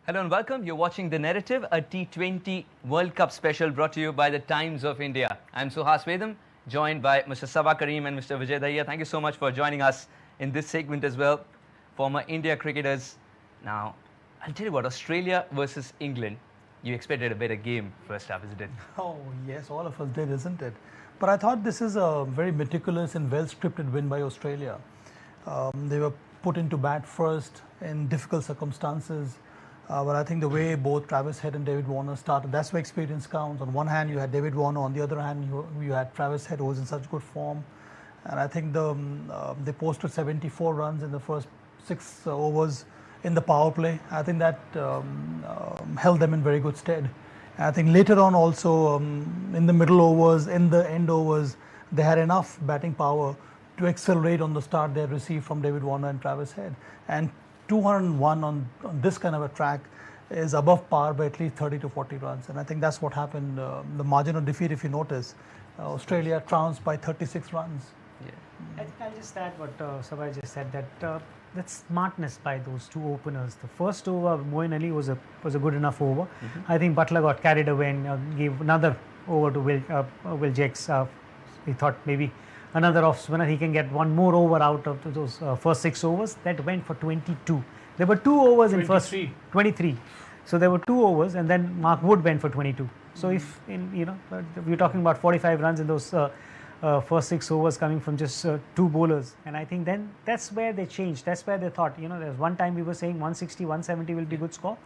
Hello and welcome. You're watching The Narrative, a T20 World Cup special brought to you by the Times of India. I'm Suhas Vedam, joined by Mr. Saba, Karim and Mr. Vijay, Dhaiya. Thank you so much for joining us in this segment as well. Former India cricketers. Now, I'll tell you what, Australia versus England. You expected a better game first half, isn't it? Oh, yes, all of us did, isn't it? But I thought this is a very meticulous and well-scripted win by Australia. They were put into bat first in difficult circumstances. But I think the way both Travis Head and David Warner started, that's where experience counts. On one hand, you had David Warner. On the other hand, you had Travis Head, who was in such good form. And I think they posted 74 runs in the first 6 overs in the power play. I think that held them in very good stead. And I think later on also, in the middle overs, in the end overs, they had enough batting power to accelerate on the start they had received from David Warner and Travis Head. And 201 on this kind of a track is above par by at least 30 to 40 runs. And I think that's what happened. The margin of defeat, if you notice, Australia trounced by 36 runs. Yeah. I think I'll just add what Saba just said, that smartness by those two openers. The first over, Moeen Ali was a good enough over. I think Butler got carried away and gave another over to Will Jakes. He thought maybe another off spinner, he can get one more over out of those first 6 overs. That went for 22. There were 2 overs in first 23. So there were 2 overs, and then Mark Wood went for 22. So if we're talking about 45 runs in those first 6 overs coming from just 2 bowlers, and I think then that's where they changed. That's where they thought, there's one time we were saying 160, 170 will be good score.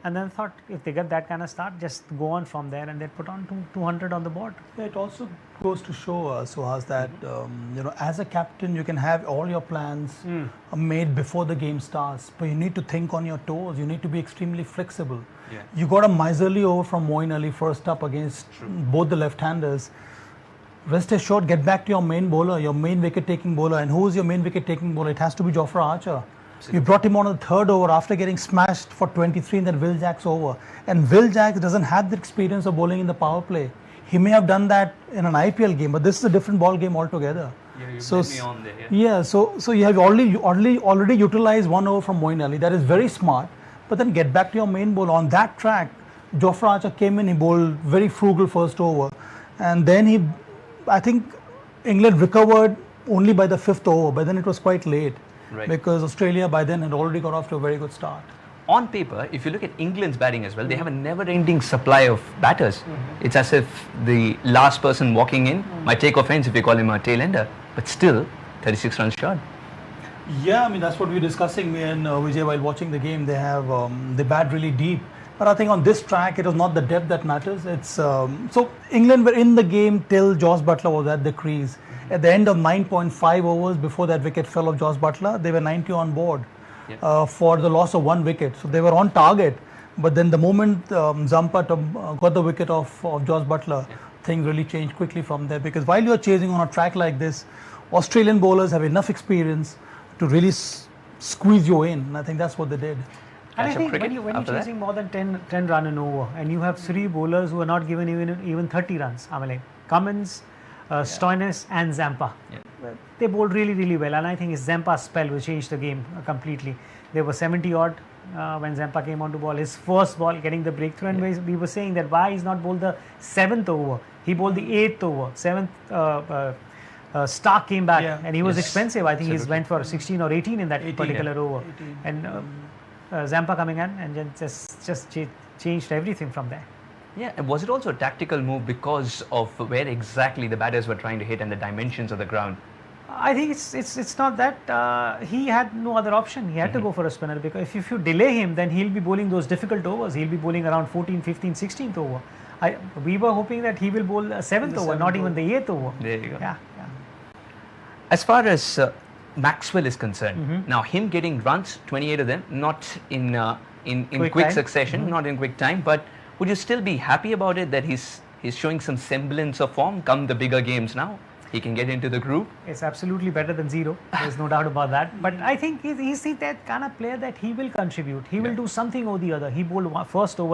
And then thought if they get that kind of start, just go on from there, and they put on 200 on the board. Yeah, it also goes to show, Suhas, that as a captain, you can have all your plans made before the game starts, but you need to think on your toes. You need to be extremely flexible. Yeah. You got a miserly over from Moeen Ali first up against both the left-handers. Rest assured, get back to your main bowler, your main wicket-taking bowler. And who is your main wicket-taking bowler? It has to be Jofra Archer. You brought him on the 3rd over after getting smashed for 23 in that Will Jacks over. And Will Jacks doesn't have the experience of bowling in the power play. He may have done that in an IPL game, but this is a different ball game altogether. Yeah, so you have already utilized 1 over from Moeen Ali. That is very smart. But then get back to your main bowler. On that track, Jofra Archer came in, he bowled very frugal first over. And then I think England recovered only by the 5th over, but then it was quite late. Right. Because Australia by then had already got off to a very good start. On paper, if you look at England's batting as well, they have a never-ending supply of batters. It's as if the last person walking in might take offense if you call him a tail-ender, but still 36 runs short. Yeah, I mean that's what we were discussing, me and Vijay, while watching the game. They bat really deep, but I think on this track it was not the depth that matters. It's so England were in the game till Jos Buttler was at the crease. At the end of 9.5 overs before that wicket fell of Jos Buttler, they were 90 on board for the loss of 1 wicket. So they were on target. But then the moment Zampa got the wicket of Jos Buttler, things really changed quickly from there. Because while you're chasing on a track like this, Australian bowlers have enough experience to really squeeze you in. And I think that's what they did. And I think when you're chasing more than 10 run and over, and you have 3 bowlers who are not given even 30 runs, I mean like Cummins, Stoinis and Zampa. They bowled really, really well, and I think it's Zampa's spell which changed the game completely. They were 70 odd when Zampa came on to bowl. His first ball getting the breakthrough, and we were saying that why he's not bowled the 7th over. He bowled the 8th over. 7th Stark came back and he was expensive. I think he went for 16 or 18 in that particular over. 18. And Zampa coming in and then just changed everything from there. Yeah, and was it also a tactical move because of where exactly the batters were trying to hit and the dimensions of the ground? I think it's not that he had no other option. He had to go for a spinner, because if you delay him, then he'll be bowling those difficult overs. He'll be bowling around 14, 15, 16th over. We were hoping that he will bowl a 7th over, not even the 8th over. There you go. Yeah. As far as Maxwell is concerned, now him getting runs, 28 of them, not in quick succession, not in quick time, but would you still be happy about it that he's showing some semblance of form come the bigger games now? He can get into the groove. It's absolutely better than 0. There's no doubt about that. But I think he's that kind of player that he will contribute. He will do something or the other. He bowled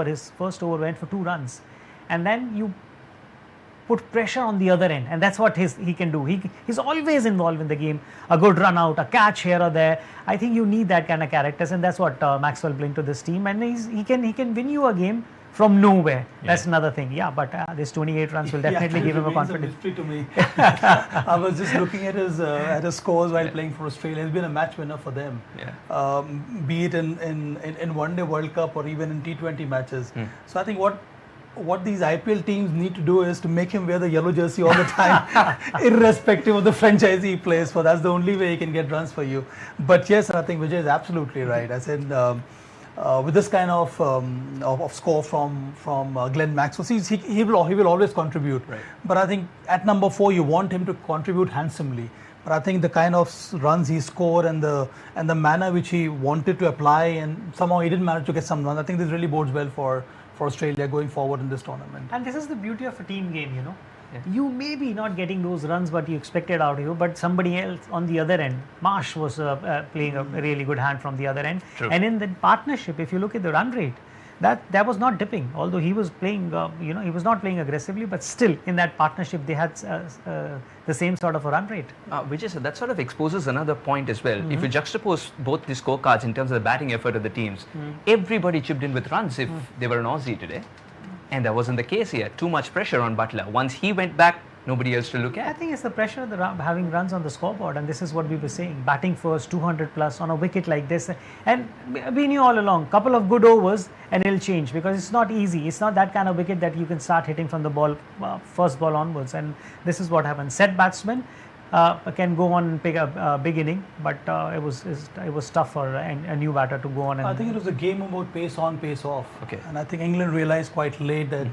his first over went for 2 runs. And then put pressure on the other end, and that's what he can do. He's always involved in the game. A good run out, a catch here or there. I think you need that kind of characters, and that's what Maxwell brings to this team. And he can win you a game from nowhere. Yeah. That's another thing. Yeah, but this 28 runs will definitely give him a confidence. Mystery to me. I was just looking at his scores while playing for Australia. He's been a match winner for them. Yeah. Be it in One Day World Cup or even in T20 matches. So I think what these IPL teams need to do is to make him wear the yellow jersey all the time, irrespective of the franchise he plays for. That's the only way he can get runs for you. But yes, I think Vijay is absolutely right. I said with this kind of score from Glenn Maxwell, he will always contribute. Right. But I think at number 4 you want him to contribute handsomely. But I think the kind of runs he scored and the manner which he wanted to apply, and somehow he didn't manage to get some runs. I think this really bodes well for Australia going forward in this tournament. And this is the beauty of a team game, you know. Yeah. You may be not getting those runs what you expected out of you, but somebody else on the other end, Marsh was playing a really good hand from the other end. True. And in the partnership, if you look at the run rate, that was not dipping. Although he was playing, he was not playing aggressively, but still in that partnership they had the same sort of a run rate. Vijay, so that sort of exposes another point as well. If you juxtapose both the scorecards in terms of the batting effort of the teams, everybody chipped in with runs if they were an Aussie today. And that wasn't the case here. Too much pressure on Buttler. Once he went back, nobody else to look at. I think it's the pressure of having runs on the scoreboard, and this is what we were saying. Batting first, 200 plus on a wicket like this, and we knew all along, couple of good overs and it'll change, because it's not easy. It's not that kind of wicket that you can start hitting from the ball, first ball onwards, and this is what happens. Set batsmen can go on and pick a big inning, but it was tough for a new batter to go on. And I think it was a game about pace on, pace off. Okay. And I think England realized quite late that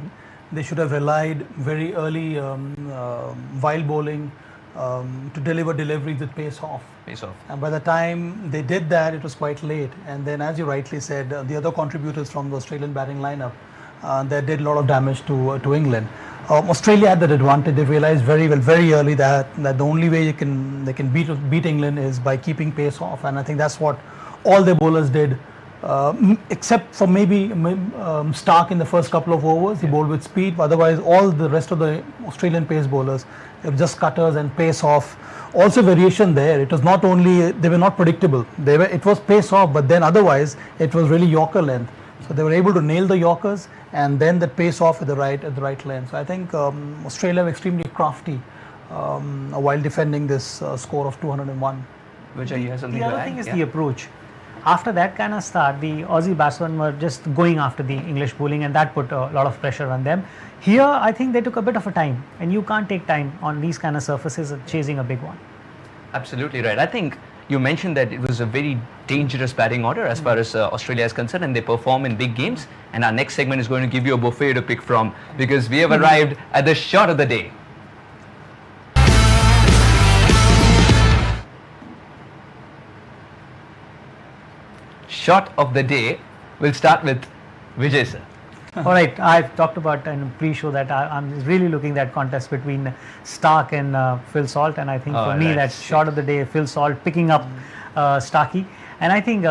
they should have relied very early while bowling to deliver deliveries with pace off. Pace off. And by the time they did that, it was quite late. And then, as you rightly said, the other contributors from the Australian batting lineup that did a lot of damage to England. Australia had that advantage. They realized very well, very early that the only way they can beat England is by keeping pace off. And I think that's what all their bowlers did. Except for maybe Stark in the first couple of overs, he bowled with speed. Otherwise, all the rest of the Australian pace bowlers, they were just cutters and pace off. Also, variation there. It was not only they were not predictable. It was pace off, but then otherwise it was really Yorker length. So they were able to nail the Yorkers and then the pace off at the right length. So I think Australia were extremely crafty while defending this score of 201. Vijay, you have something to add? The other thing is the approach. After that kind of start, the Aussie batsmen were just going after the English bowling, and that put a lot of pressure on them. Here, I think they took a bit of a time, and you can't take time on these kind of surfaces chasing a big one. Absolutely right. I think you mentioned that it was a very dangerous batting order as far as Australia is concerned, and they perform in big games. And our next segment is going to give you a buffet to pick from, because we have arrived at the shot of the day. Shot of the day. We'll start with Vijay sir. All right, I've talked about in pre-show that I'm really looking at that contest between Stark and Phil Salt, and I think for me that shot of the day, Phil Salt picking up Starkey, and I think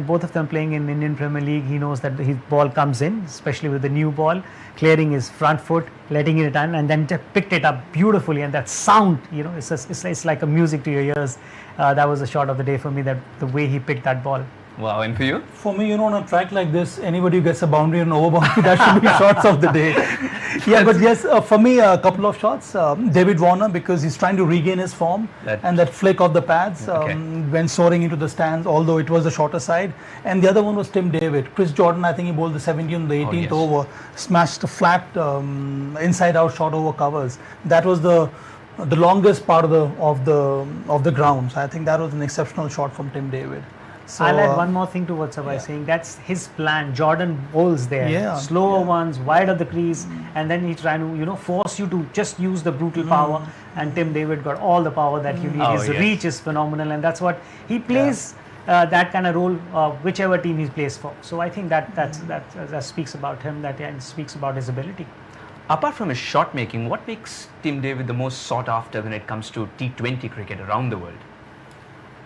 both of them playing in Indian Premier League, he knows that his ball comes in, especially with the new ball, clearing his front foot, letting it in, and then picked it up beautifully, and that sound, you know, it's like a music to your ears. That was the shot of the day for me, that the way he picked that ball. Wow, and for you? For me, on a track like this, anybody who gets a boundary and over boundary, that should be shots of the day. Yeah, but yes, for me, a couple of shots. David Warner, because he's trying to regain his form, and that flick of the pads when soaring into the stands, although it was the shorter side. And the other one was Tim David. Chris Jordan, I think he bowled the 17th, the 18th over, smashed a flat inside-out shot over covers. That was the longest part of the ground. So I think that was an exceptional shot from Tim David. So, I'll add one more thing to what Saba is saying. That's his plan. Jordan bowls there, slower ones, wide of the crease, and then he's trying to, force you to just use the brutal power. And Tim David got all the power that you need. His reach is phenomenal, and that's what he plays. That kind of role, whichever team he plays for. So I think that speaks about him. And speaks about his ability. Apart from his shot making, what makes Tim David the most sought after when it comes to T20 cricket around the world?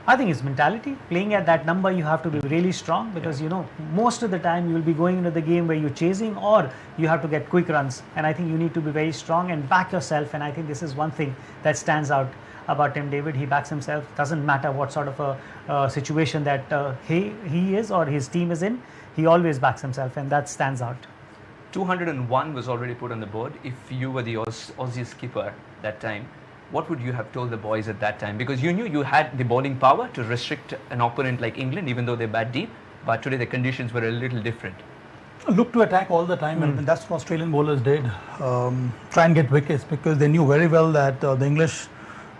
I think it's mentality. Playing at that number, you have to be really strong because you know most of the time you will be going into the game where you're chasing or you have to get quick runs. And I think you need to be very strong and back yourself. And I think this is one thing that stands out about Tim David. He backs himself. Doesn't matter what sort of a situation that he is or his team is in. He always backs himself, and that stands out. 201 was already put on the board. If you were the Aussie skipper that time, what would you have told the boys at that time? Because you knew you had the bowling power to restrict an opponent like England, even though they bat deep. But today the conditions were a little different. Look to attack all the time, and that's what Australian bowlers did. Try and get wickets because they knew very well that the English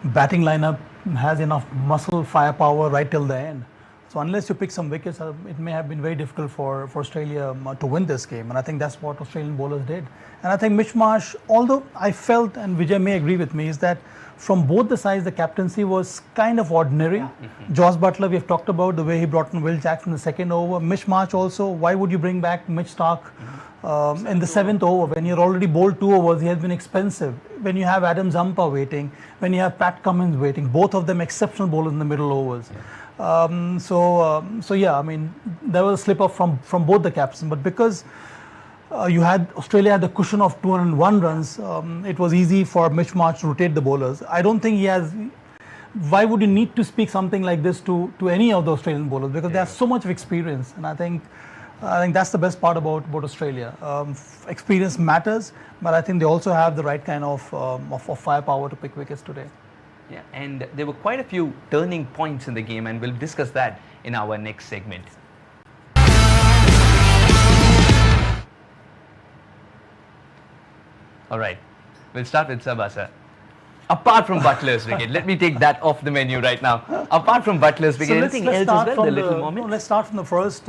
batting lineup has enough muscle, firepower right till the end. So unless you pick some wickets, it may have been very difficult for Australia to win this game. And I think that's what Australian bowlers did. And I think Mitch Marsh, although I felt, and Vijay may agree with me, is that from both the sides, the captaincy was kind of ordinary. Joss Buttler, we have talked about the way he brought in Will Jackson in the second over. Mitch Marsh also, why would you bring back Mitch Starc in the seventh over when you're already bowled 2 overs? He has been expensive. When you have Adam Zampa waiting, when you have Pat Cummins waiting, both of them exceptional bowlers in the middle overs. So yeah, I mean, there was a slip up from both the captains, but because Australia had the cushion of 201 runs, it was easy for Mitch Marsh to rotate the bowlers. I don't think he has. Why would you need to speak something like this to any of the Australian bowlers? Because they have so much of experience, and I think that's the best part about Australia. Experience matters, but I think they also have the right kind of firepower to pick wickets today. Yeah, and there were quite a few turning points in the game, and we'll discuss that in our next segment. All right, we'll start with Saba, sir. Apart from Butler's wicket, let me take that off the menu right now. Apart from Butler's wicket, anything else as well? The little moment. Let's start from the first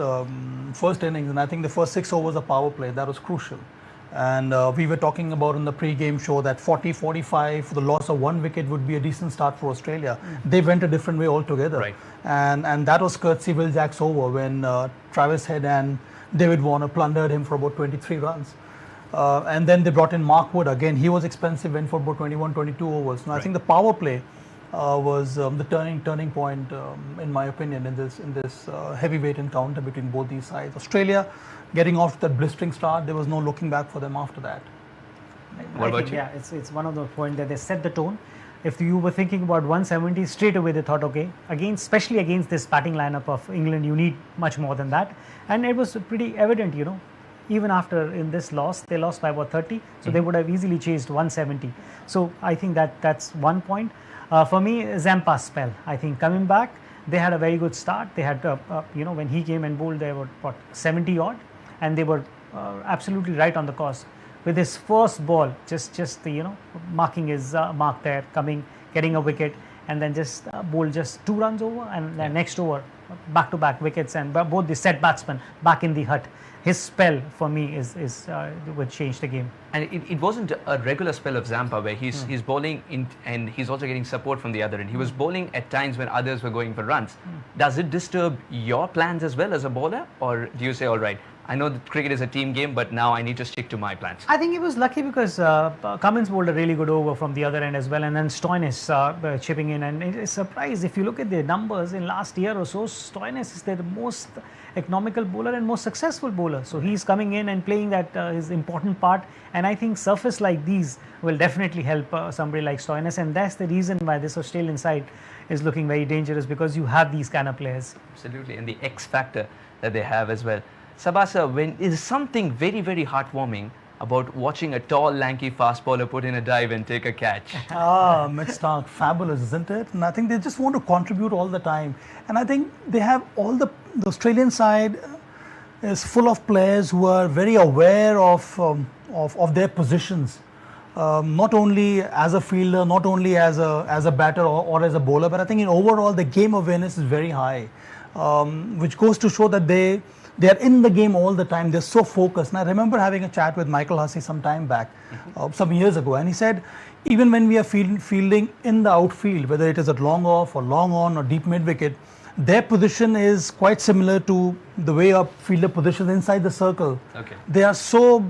innings, and I think the first 6 overs of power play, that was crucial. And we were talking about in the pre-game show that 40-45 for the loss of 1 wicket would be a decent start for Australia. They went a different way altogether. Right. And that was courtesy Will Jack's over when Travis Head and David Warner plundered him for about 23 runs. And then they brought in Mark Wood again. He was expensive, went for about 21-22 overs. Now, I think the power play was the turning point, in my opinion, in this heavyweight encounter between both these sides. Australia getting off that blistering start, there was no looking back for them after that. What about you? Yeah, it's one of the points that they set the tone. If you were thinking about 170, straight away they thought, okay, especially against this batting lineup of England, you need much more than that. And it was pretty evident, you know. Even after in this loss, they lost by about 30, so they would have easily chased 170. So I think that's one point. For me, Zampa's spell, I think coming back, they had a very good start. They had, when he came and bowled, they were 70 odd, and they were absolutely right on the course. With his first ball, just marking his mark there, getting a wicket, and then just bowled just 2 runs over, and then next over, back-to-back wickets, and both the set batsmen back in the hut. His spell for me would change the game. And it wasn't a regular spell of Zampa where he's bowling in, and he's also getting support from the other end. He was bowling at times when others were going for runs. Does it disturb your plans as well as a bowler, or do you say, all right, I know that cricket is a team game, but now I need to stick to my plans? I think he was lucky because Cummins bowled a really good over from the other end as well, and then Stoinis chipping in. And it's a surprise if you look at the numbers in last year or so. Stoinis is the most economical bowler and most successful bowler. So he's coming in and playing that his important part. And I think surface like these will definitely help somebody like Stoinis, and that's the reason why this Australian side is looking very dangerous, because you have these kind of players. Absolutely, and the X factor that they have as well. Sabasa, when is something very, very heartwarming about watching a tall, lanky fast bowler put in a dive and take a catch. Mitch Starc, fabulous, isn't it? And I think they just want to contribute all the time. And I think they have all the Australian side is full of players who are very aware of their positions. Not only as a fielder, not only as a batter or as a bowler, but I think in overall the game awareness is very high, which goes to show that they are in the game all the time. They're so focused. And I remember having a chat with Michael Hussey some time back, some years ago, and he said, even when we are fielding in the outfield, whether it is at long off or long on or deep mid wicket, their position is quite similar to the way a fielder positions inside the circle. Okay. They are so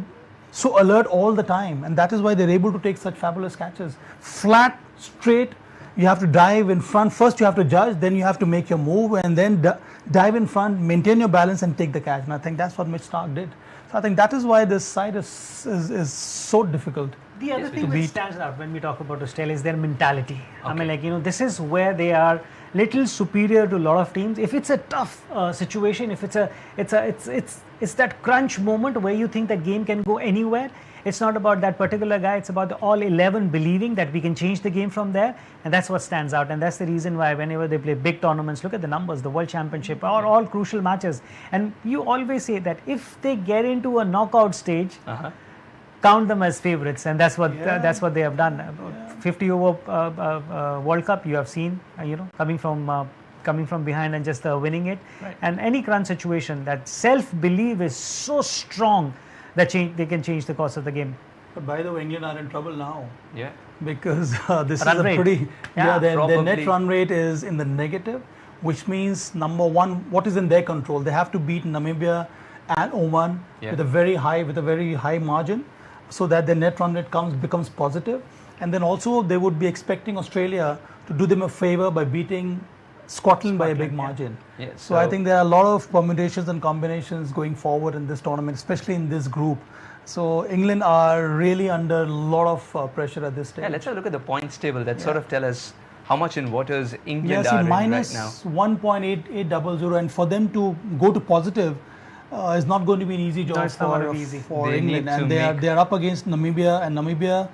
alert all the time, and that is why they're able to take such fabulous catches. Flat, straight, You have to dive in front. First you have to judge, then you have to make your move, and then dive in front, maintain your balance, and take the catch. And I think that's what Mitch Starc did. So I think that is why this side is so difficult. The other thing which stands out when we talk about Australia is their mentality. I mean, like, this is where they are little superior to a lot of teams. If it's a tough situation, if it's that crunch moment where you think that game can go anywhere, it's not about that particular guy, it's about all 11 believing that we can change the game from there, and that's what stands out. And that's the reason why whenever they play big tournaments, look at the numbers, the World Championship, or all crucial matches, and you always say that if they get into a knockout stage, count them as favorites, and that's what they have done. 50 over World Cup, you have seen, coming from behind and just winning it. Right. And any crunch situation, that self-belief is so strong that they can change the course of the game. But by the way, England are in trouble now. Yeah. Because this run is rate. a pretty, their net Probably. run rate is in the negative, which means number one, what is in their control? They have to beat Namibia and Oman with a very high margin, so that their net run rate becomes positive. And then also they would be expecting Australia to do them a favor by beating Scotland by a big margin. Yeah, so I think there are a lot of permutations and combinations going forward in this tournament, especially in this group. So England are really under a lot of pressure at this stage. Yeah, let's have a look at the points table that sort of tell us how much in waters England Yes, are in minus right now. 1.8800, and for them to go to positive is not going to be an easy job for They England, need and to they are up against Namibia, and Namibia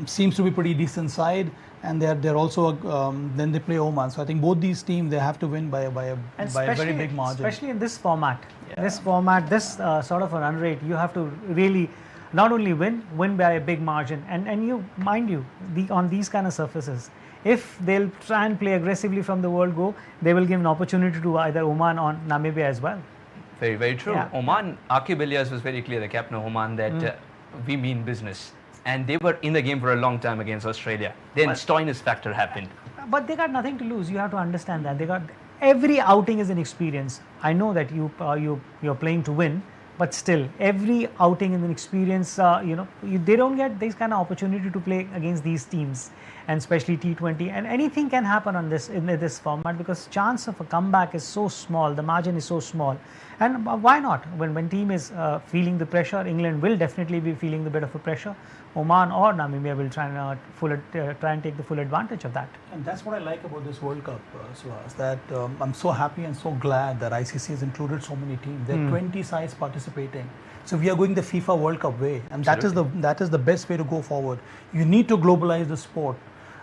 seems to be pretty decent side, and they're also then they play Oman. So I think both these teams, they have to win by a very big margin. Especially in this format, this sort of a run rate, you have to really not only win by a big margin, and you mind you, on these kind of surfaces, if they'll try and play aggressively from the world go, they will give an opportunity to either Oman or Namibia as well. Very, very true. Yeah. Oman, Aqib Ilyas was very clear, the captain of Oman, that we mean business. And they were in the game for a long time against Australia. Then Stoinis factor happened. But they got nothing to lose. You have to understand that. They got every outing is an experience. I know that you're playing to win, but still, every outing is an experience. They don't get this kind of opportunity to play against these teams, and especially T20. And anything can happen in this format, because chance of a comeback is so small. The margin is so small. And why not? When team is feeling the pressure, England will definitely be feeling the bit of a pressure. Oman or Namibia will try and take the full advantage of that. And that's what I like about this World Cup, Suhas, that I'm so happy and so glad that ICC has included so many teams. There are 20 sides participating. So we are going the FIFA World Cup way, and that is the best way to go forward. You need to globalize the sport,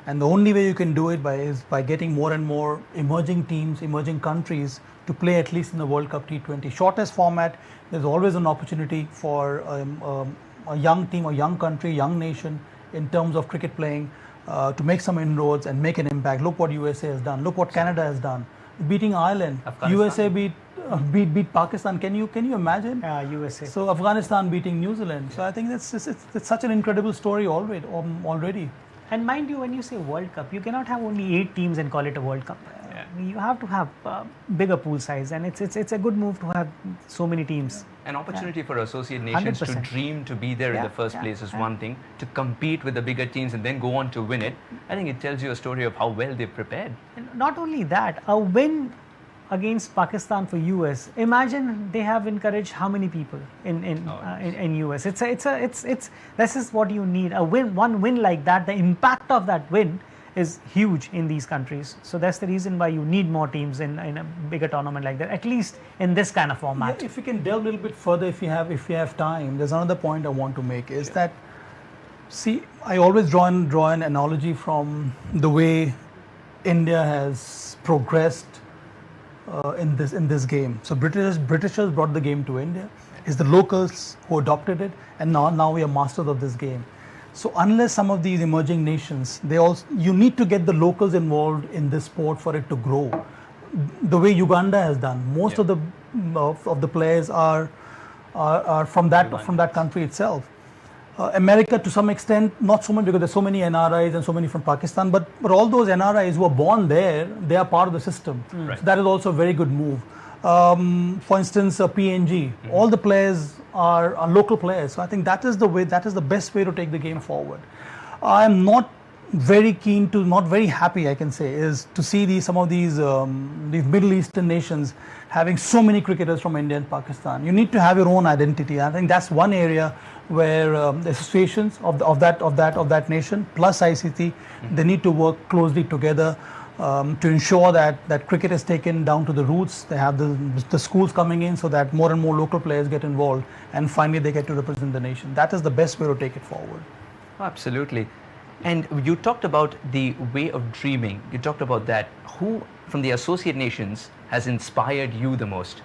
and the only way you can do it is by getting more and more emerging teams, emerging countries to play at least in the World Cup T20. Shortest format, there's always an opportunity for a young team, a young country, young nation in terms of cricket playing to make some inroads and make an impact. Look what USA has done. Look what Canada has done. Beating Ireland. USA beat Pakistan. Can you imagine? USA. So Afghanistan beating New Zealand. So I think it's such an incredible story already. And mind you, when you say World Cup, you cannot have only 8 teams and call it a World Cup. You have to have bigger pool size, and it's a good move to have so many teams. An opportunity for associate nations 100%. to dream to be there in the first place is one thing. To compete with the bigger teams and then go on to win it, I think it tells you a story of how well they've prepared. And not only that, a win against Pakistan for US. Imagine they have encouraged how many people in US. This is what you need. One win like that. The impact of that win is huge in these countries. So that's the reason why you need more teams in a bigger tournament like that, at least in this kind of format. Yeah, if you can delve a little bit further, if you have time, there's another point I want to make is that, see, I always draw an analogy from the way India has progressed in this game. So Britishers brought the game to India. It's the locals who adopted it, and now we are masters of this game. So unless some of these emerging nations, you need to get the locals involved in this sport for it to grow. The way Uganda has done, most of the players are from that country itself. America, to some extent, not so much, because there's so many NRIs and so many from Pakistan. But all those NRIs who are born there, they are part of the system. Right. So that is also a very good move. For instance, PNG, all the players are local players. So I think that is the best way to take the game forward. I'm not very keen to, not very happy, I can say, is to see some of these Middle Eastern nations having so many cricketers from India and Pakistan. You need to have your own identity. I think that's one area where the associations of that nation plus ICC, they need to work closely together to ensure that cricket is taken down to the roots. They have the schools coming in so that more and more local players get involved, and finally they get to represent the nation. That is the best way to take it forward. Absolutely. And you talked about the way of dreaming. You talked about that. Who from the associate nations has inspired you the most?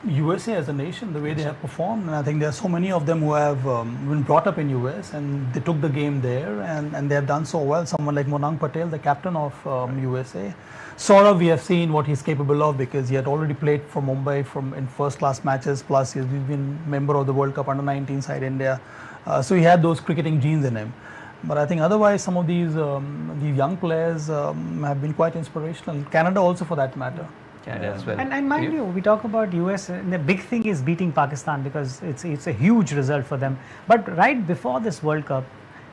USA as a nation, the way they have performed, and I think there are so many of them who have been brought up in US and they took the game there, and they have done so well. Someone like Monang Patel, the captain of USA. Saurav, we have seen what he's capable of because he had already played for Mumbai in first-class matches, plus he's been member of the World Cup under-19 side India. So he had those cricketing genes in him. But I think otherwise some of these young players have been quite inspirational. Canada also, for that matter. Canada as well. And mind you, we talk about US, and the big thing is beating Pakistan because it's a huge result for them. But right before this World Cup,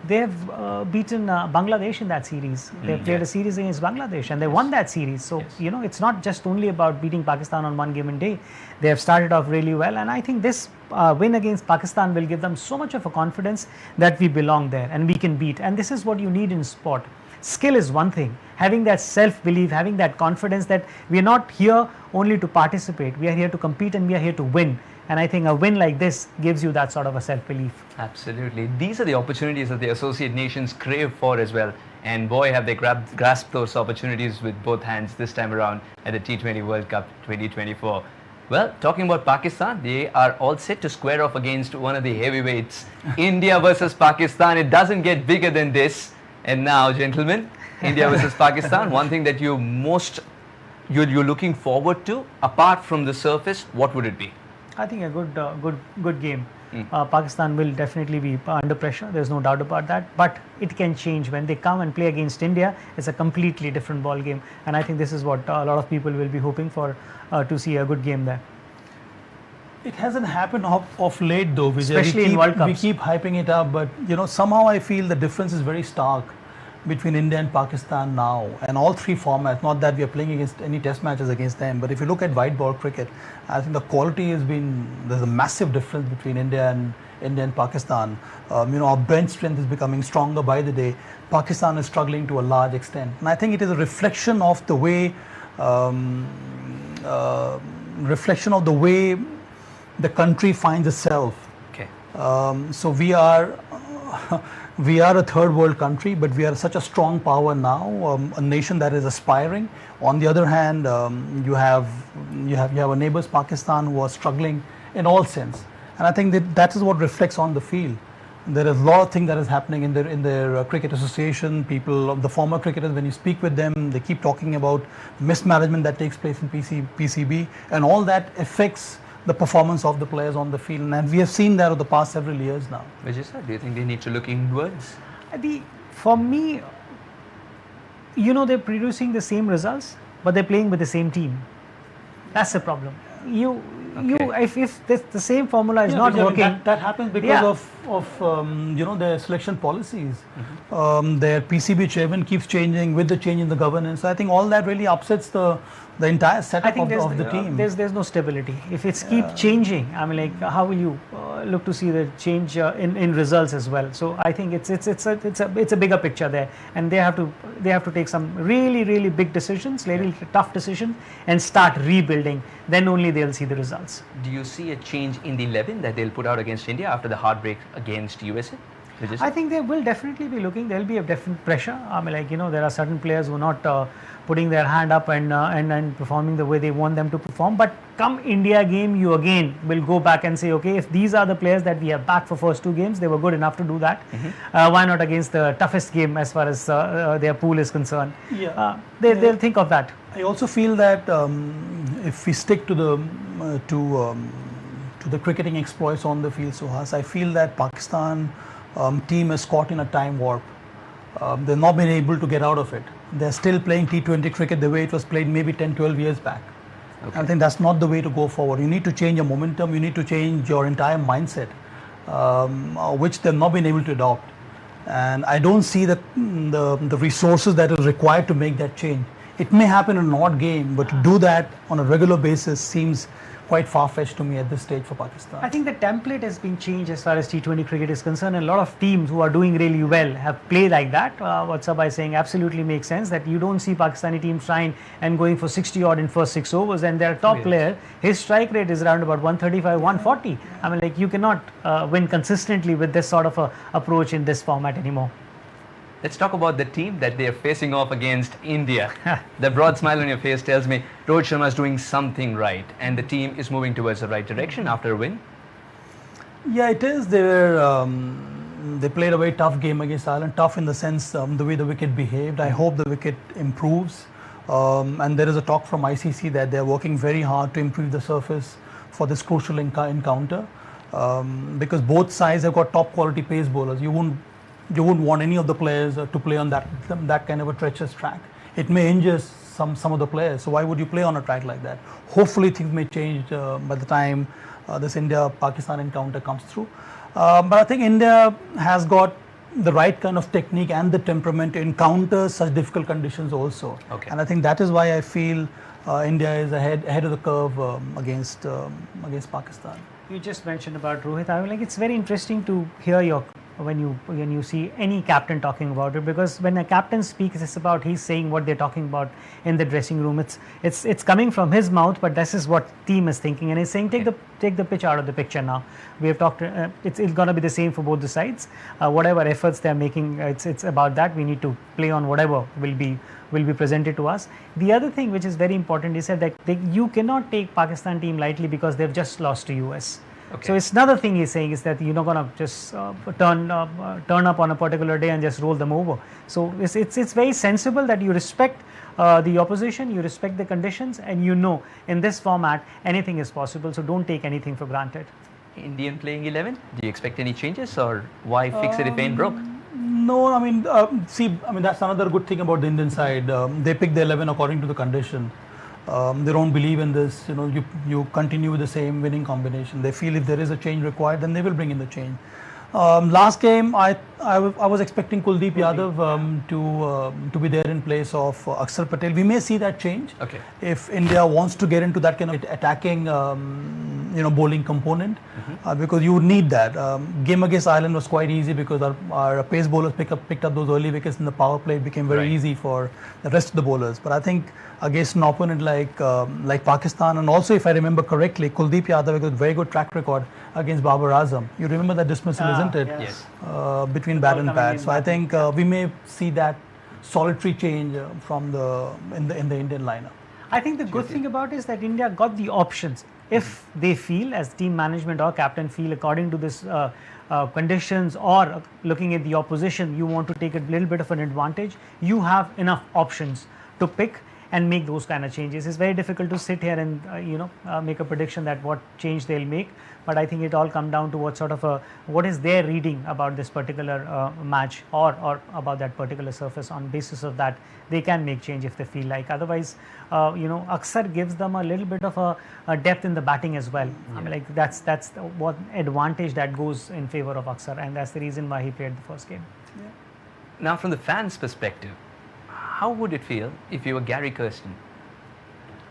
they have beaten Bangladesh in that series. They played a series against Bangladesh and they won that series. So, you know, it's not just only about beating Pakistan on one given day. They have started off really well, and I think this win against Pakistan will give them so much of a confidence that we belong there and we can beat. And this is what you need in sport. Skill is one thing. Having that self-belief, having that confidence that we are not here only to participate. We are here to compete and we are here to win. And I think a win like this gives you that sort of a self-belief. Absolutely. These are the opportunities that the associate nations crave for as well. And boy, have they grasped those opportunities with both hands this time around at the T20 World Cup 2024. Well, talking about Pakistan, they are all set to square off against one of the heavyweights. India versus Pakistan. It doesn't get bigger than this. And now, gentlemen, India versus Pakistan, one thing that you're looking forward to, apart from the surface, what would it be? I think a good game. Pakistan will definitely be under pressure. There's no doubt about that. But it can change when they come and play against India. It's a completely different ball game, and I think this is what a lot of people will be hoping for, to see a good game there. It hasn't happened of late though, Vijay. Especially in World Cups. We keep hyping it up, but you know, somehow I feel the difference is very stark between India and Pakistan now, and all three formats. Not that we are playing against any test matches against them, but if you look at white ball cricket, I think the quality there's a massive difference between India and Pakistan. You know, our bench strength is becoming stronger by the day. Pakistan is struggling to a large extent, and I think it is a reflection of the way the country finds itself. Okay. So we are a third world country, but we are such a strong power now, a nation that is aspiring. On the other hand, you have our neighbors Pakistan who are struggling in all sense, and I think that is what reflects on the field. There is a lot of things that is happening in their cricket association. People, the former cricketers, when you speak with them, they keep talking about mismanagement that takes place in PCB, and all that affects the performance of the players on the field, and we have seen that over the past several years now. Vijay sir, do you think they need to look inwards? For me, you know, they're producing the same results, but they're playing with the same team. That's the problem. If the same formula is not working, that happens because of you know, their selection policies. Their PCB chairman keeps changing with the change in the governance. So I think all that really upsets the entire setup of the team. There's no stability. If it's keep changing, I mean, like, how will you look to see the change in results as well? So I think it's a bigger picture there, and they have to take some really big decisions, really tough decisions, and start rebuilding. Then only they'll see the results. Do you see a change in the 11 that they'll put out against India after the heartbreak against USA? I think they will definitely be looking. There'll be a different pressure. I mean, like, you know, there are certain players who are not putting their hand up and performing the way they want them to perform. But come India game, you again will go back and say, okay, if these are the players that we have back for first two games, they were good enough to do that. Why not against the toughest game as far as their pool is concerned? They'll think of that. I also feel that if we stick to the cricketing exploits on the field, Suhas, I feel that Pakistan team is caught in a time warp. They've not been able to get out of it. They're still playing T20 cricket the way it was played maybe 10-12 years back. Okay. I think that's not the way to go forward. You need to change your momentum. You need to change your entire mindset, which they've not been able to adopt. and I don't see the resources that is required to make that change. It may happen in an odd game, but to do that on a regular basis seems quite far-fetched to me at this stage for Pakistan. I think the template has been changed as far as T20 cricket is concerned, and a lot of teams who are doing really well have played like that. What Saba is saying absolutely makes sense, that you don't see Pakistani teams trying and going for 60 odd in first 6 overs, and their top player, his strike rate is around about 135, 140. I mean, like, you cannot win consistently with this sort of a approach in this format anymore. Let's talk about the team that they are facing off against India. The broad smile on your face tells me Rohit Sharma is doing something right and the team is moving towards the right direction after a win. Yeah, it is. They played a very tough game against Ireland. Tough in the sense the way the wicket behaved. I hope the wicket improves. And there is a talk from ICC that they are working very hard to improve the surface for this crucial encounter. Because both sides have got top quality pace bowlers. You wouldn't want any of the players to play on that kind of a treacherous track. It may injure some of the players, so why would you play on a track like that? Hopefully things may change by the time this India-Pakistan encounter comes through. But I think India has got the right kind of technique and the temperament to encounter such difficult conditions also. Okay. And I think that is why I feel India is ahead of the curve against Pakistan. You just mentioned about Rohit. I mean, like, it's very interesting to hear when you see any captain talking about it, because when a captain speaks, it's about he's saying what they're talking about in the dressing room. It's coming from his mouth, but this is what team is thinking, and he's saying take the pitch out of the picture now. We have talked. It's going to be the same for both the sides. Whatever efforts they're making, it's about that. We need to play on whatever will be presented to us. The other thing which is very important is that you cannot take Pakistan team lightly because they've just lost to US. Okay. So it's another thing he's saying is that you're not going to just turn up on a particular day and just roll them over. So it's very sensible that you respect the opposition, you respect the conditions, and you know in this format anything is possible. So don't take anything for granted. Indian playing 11. Do you expect any changes, or why fix it if ain't broke? No, I mean, that's another good thing about the Indian side. They pick the 11 according to the condition. They don't believe in this, you continue with the same winning combination. They feel if there is a change required, then they will bring in the change. Last game, I was expecting Kuldeep Yadav to be there in place of Akshar Patel. We may see that change if India wants to get into that kind of attacking, bowling component, because you would need that. Game against Ireland was quite easy because our pace bowlers picked up those early wickets in the power play. It became very easy for the rest of the bowlers. But I think against an opponent like Pakistan, and also if I remember correctly, Kuldeep Yadav has a very good track record against Babar. You remember that dismissal, isn't it? Yes. Between bat and pad. So I think we may see that solitary change in the Indian lineup. I think the good thing about it is that India got the options. If they feel, as team management or captain feel, according to this conditions or looking at the opposition, you want to take a little bit of an advantage, you have enough options to pick and make those kind of changes. It's very difficult to sit here and make a prediction that what change they'll make, but I think it all comes down to what is their reading about this particular match or about that particular surface. On basis of that, they can make change if they feel like. Otherwise, Akshar gives them a little bit of a depth in the batting as well. I mean, like, that's what advantage that goes in favor of Akshar, and that's the reason why he played the first game. Now, from the fans' perspective, how would it feel if you were Gary Kirsten?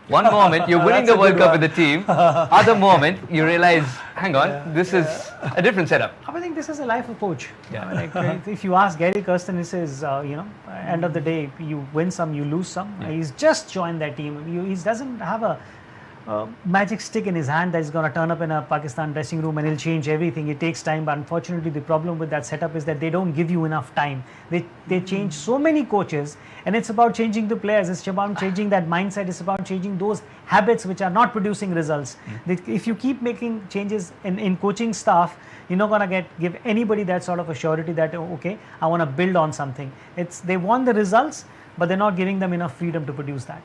One moment you're winning the World Cup with the team, other moment you realize, hang on, this is a different setup. I think this is a life approach. I mean, like, if you ask Gary Kirsten, he says, end of the day, you win some, you lose some. He's just joined that team. He doesn't have a magic stick in his hand that is going to turn up in a Pakistan dressing room and he'll change everything. It takes time, but unfortunately the problem with that setup is that they don't give you enough time. They change so many coaches, and it's about changing the players. It's about changing that mindset. It's about changing those habits which are not producing results. If you keep making changes in coaching staff, you're not going to give anybody that sort of a surety that, okay, I want to build on something. They want the results, but they're not giving them enough freedom to produce that.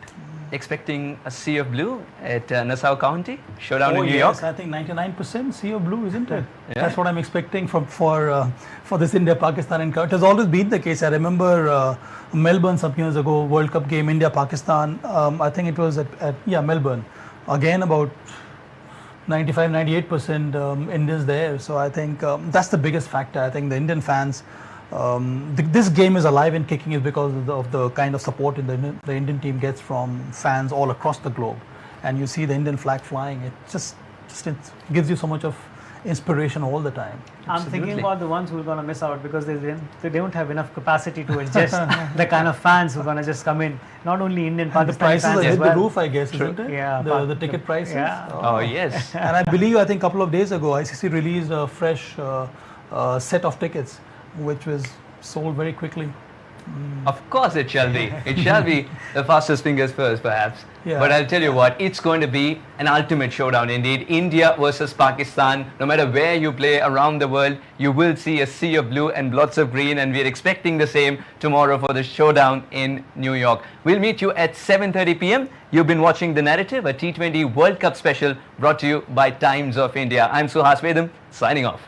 Expecting a sea of blue at Nassau County, showdown in New York? I think 99% sea of blue, isn't it? That's what I'm expecting for this India-Pakistan encounter. It has always been the case. I remember Melbourne some years ago, World Cup game, India-Pakistan. I think it was at Melbourne. Again, about 95-98% Indians there. So I think that's the biggest factor. I think the Indian fans this game is alive and kicking is because of the kind of support the Indian team gets from fans all across the globe. And you see the Indian flag flying, it just it gives you so much of inspiration all the time. I'm thinking about the ones who are going to miss out because they don't have enough capacity to adjust the kind of fans who are going to just come in. Not only Indian, And the Pakistani prices fans have as hit well. the roof, I guess, isn't it? Yeah, the ticket prices. Yeah. Oh, yes. And I think a couple of days ago, ICC released a fresh set of tickets, which was sold very quickly. Of course it shall be. It shall be the fastest fingers first, perhaps. Yeah. But I'll tell you what, it's going to be an ultimate showdown indeed. India versus Pakistan. No matter where you play around the world, you will see a sea of blue and lots of green, and we're expecting the same tomorrow for the showdown in New York. We'll meet you at 7:30 p.m. You've been watching The Narrative, a T20 World Cup special brought to you by Times of India. I'm Suhas Vedam, signing off.